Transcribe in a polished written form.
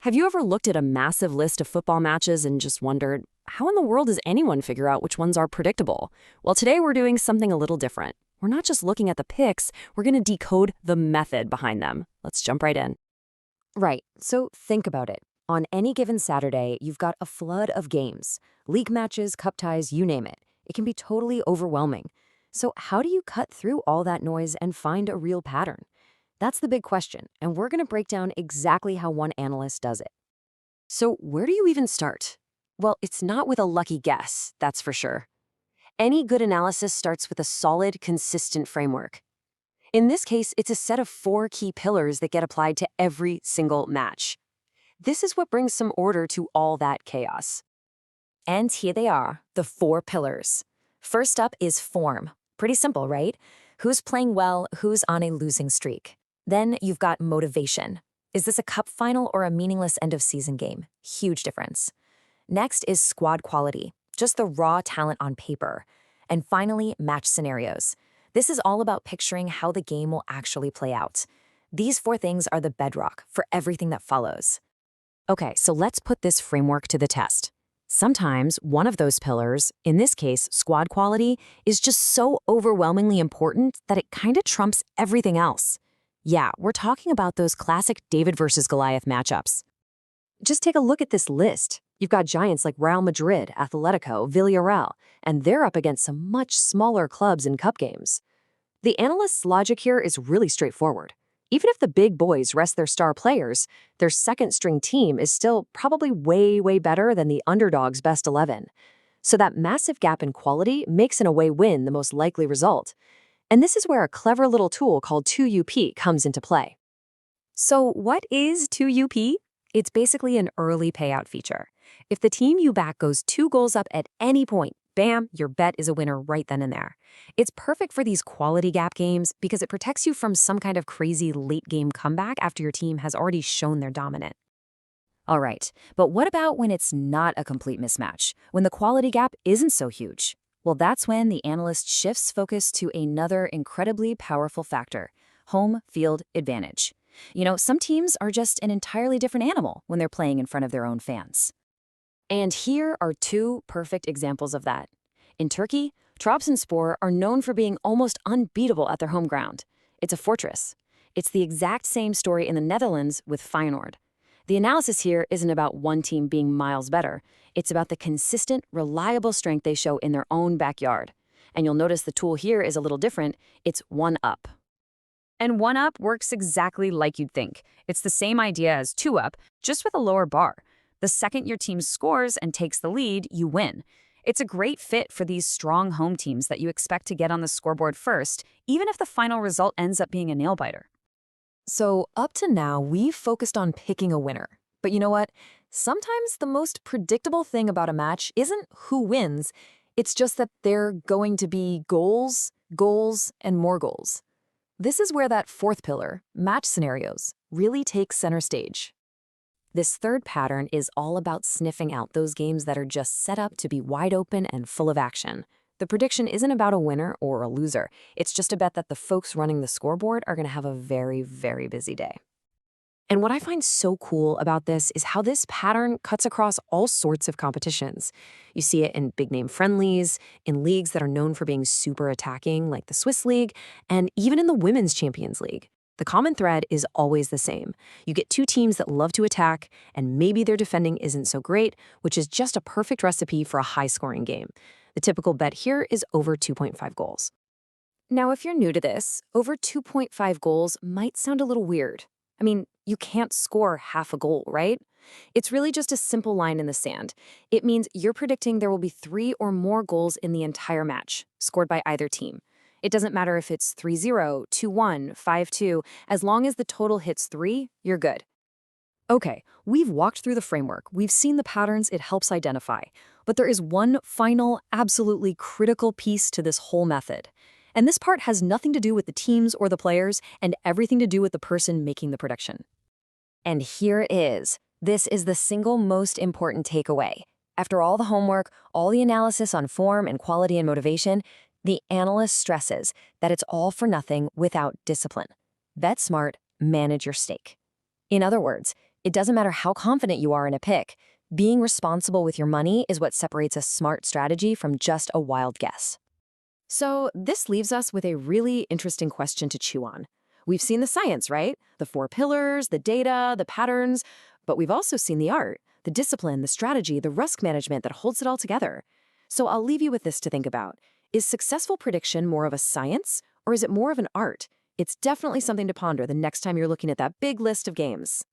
Have you ever looked at a massive list of football matches and just wondered, how in the world does anyone figure out which ones are predictable? Well, today we're doing something a little different. We're not just looking at the picks, we're going to decode the method behind them. Let's jump right in. Right, so think about it. On any given Saturday, you've got a flood of games. League matches, cup ties, you name it. It can be totally overwhelming. So how do you cut through all that noise and find a real pattern? That's the big question, and we're going to break down exactly how one analyst does it. So where do you even start? Well, it's not with a lucky guess, that's for sure. Any good analysis starts with a solid, consistent framework. In this case, it's a set of 4 key pillars that get applied to every single match. This is what brings some order to all that chaos. And here they are, the 4 pillars. First up is form. Pretty simple, right? Who's playing well, who's on a losing streak? Then you've got motivation. Is this a cup final or a meaningless end-of-season game? Huge difference. Next is squad quality, just the raw talent on paper. And finally, match scenarios. This is all about picturing how the game will actually play out. These 4 things are the bedrock for everything that follows. Okay, so let's put this framework to the test. Sometimes one of those pillars, in this case, squad quality, is just so overwhelmingly important that it kind of trumps everything else. Yeah, we're talking about those classic David versus Goliath matchups. Just take a look at this list. You've got giants like Real Madrid, Atlético, Villarreal, and they're up against some much smaller clubs in cup games. The analyst's logic here is really straightforward. Even if the big boys rest their star players, their second-string team is still probably way better than the underdog's best 11. So that massive gap in quality makes an away win the most likely result. And this is where a clever little tool called 2UP comes into play. So what is 2UP? It's basically an early payout feature. If the team you back goes 2 goals up at any point, bam, your bet is a winner right then and there. It's perfect for these quality gap games because it protects you from some kind of crazy late-game comeback after your team has already shown they're dominant. All right, but what about when it's not a complete mismatch, when the quality gap isn't so huge? Well, that's when the analyst shifts focus to another incredibly powerful factor, home field advantage. You know, some teams are just an entirely different animal when they're playing in front of their own fans. And here are 2 perfect examples of that. In Turkey, Trabzonspor are known for being almost unbeatable at their home ground. It's a fortress. It's the exact same story in the Netherlands with Feyenoord. The analysis here isn't about one team being miles better. It's about the consistent, reliable strength they show in their own backyard. And you'll notice the tool here is a little different. It's 1UP. And 1UP works exactly like you'd think. It's the same idea as 2UP, just with a lower bar. The second your team scores and takes the lead, you win. It's a great fit for these strong home teams that you expect to get on the scoreboard first, even if the final result ends up being a nail-biter. So up to now, we've focused on picking a winner. But you know what? Sometimes the most predictable thing about a match isn't who wins. It's just that they're going to be goals, and more goals. This is where that 4th pillar, match scenarios, really takes center stage. This 3rd pattern is all about sniffing out those games that are just set up to be wide open and full of action. The prediction isn't about a winner or a loser. It's just a bet that the folks running the scoreboard are going to have a very busy day. And what I find so cool about this is how this pattern cuts across all sorts of competitions. You see it in big-name friendlies, in leagues that are known for being super attacking, like the Swiss League, and even in the Women's Champions League. The common thread is always the same. You get 2 teams that love to attack, and maybe their defending isn't so great, which is just a perfect recipe for a high-scoring game. The typical bet here is over 2.5 goals. Now, if you're new to this, over 2.5 goals might sound a little weird. I mean, you can't score half a goal, right? It's really just a simple line in the sand. It means you're predicting there will be 3 or more goals in the entire match, scored by either team. It doesn't matter if it's 3-0, 2-1, 5-2, as long as the total hits 3, you're good. Okay, we've walked through the framework, we've seen the patterns it helps identify, but there is one final, absolutely critical piece to this whole method. And this part has nothing to do with the teams or the players, and everything to do with the person making the prediction. And here it is. This is the single most important takeaway. After all the homework, all the analysis on form and quality and motivation, the analyst stresses that it's all for nothing without discipline. Bet smart, manage your stake. In other words, It doesn't matter how confident you are in a pick. Being responsible with your money is what separates a smart strategy from just a wild guess. So this leaves us with a really interesting question to chew on. We've seen the science, right? The 4 pillars, the data, the patterns, but we've also seen the art, the discipline, the strategy, the risk management that holds it all together. So I'll leave you with this to think about. Is successful prediction more of a science, or is it more of an art? It's definitely something to ponder the next time you're looking at that big list of games.